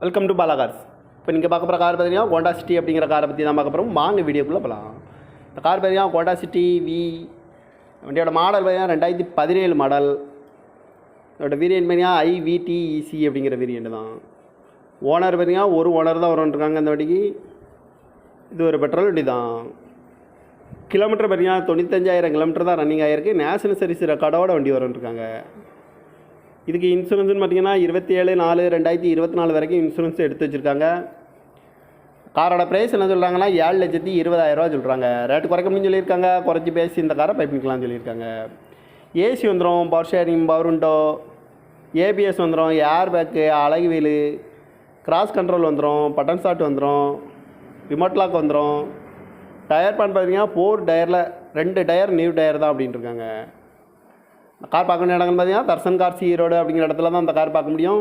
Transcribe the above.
Welcome to Bala cars. இப்போ நீங்கள் பார்க்க போகிற கார் பார்த்தீங்கன்னா ஹோண்டா சிட்டி அப்படிங்கிற காரை பற்றி தான் பார்க்க போகிறோம். வாங்க வீடியோக்குள்ளே போகலாம். இந்த கார் பார்த்தீங்கன்னா ஹோண்டா சிட்டி வி வண்டியோட மாடல் பார்த்தீங்கன்னா 2017 மாடல். இதோட வேரியன்ட் பார்த்தீங்கன்னா IVTEC அப்படிங்கிற வேரியன்ட் தான். ஓனர் பார்த்தீங்கன்னா ஒரு ஓனர் தான் வரும்ன்றாங்க இந்த வண்டிக்கு. இது ஒரு பெட்ரோல் வண்டி தான். கிலோமீட்டர் பார்த்தீங்கன்னா 95,000 கிலோமீட்டர் தான் ரன்னிங் ஆகிருக்கு. நேஷனல் சர்வீஸ் ரெக்கார்டோட வண்டி வரும்ன்றாங்க. இதுக்கு இன்சூரன்ஸ்னு பார்த்தீங்கன்னா 27/4/2024 வரைக்கும் இன்சூரன்ஸ் எடுத்து வச்சுருக்காங்க. காரோட ப்ரைஸ் என்ன சொல்கிறாங்கன்னா 7,20,000 சொல்கிறாங்க. ரேட்டு குறைக்க முடியும்னு சொல்லியிருக்காங்க. குறைச்சி பேசி இந்த காரை பைப்பிங்கலாம்னு சொல்லியிருக்காங்க. ஏசி வந்துடும், power sharing, power window, ABS வந்துடும், ஏர் பேக்கு, அழகு வீலு, கிராஸ் கண்ட்ரோல் வந்துடும், பட்டன் ஸ்டார்ட் வந்துடும், ரிமோட் லாக் வந்துடும். டயர் பேன் பார்த்தீங்கன்னா 4 டயரில் 2 டயர் நியூ டயர் தான் அப்படின்ட்டு இருக்காங்க. கார் பார்க்க வேண்டிய இடங்கள் பார்த்தீங்கன்னா தர்சன் கார்ஸ் ஈரோடு அப்படிங்கிற இடத்துல தான் அந்த கார் பார்க்க முடியும்.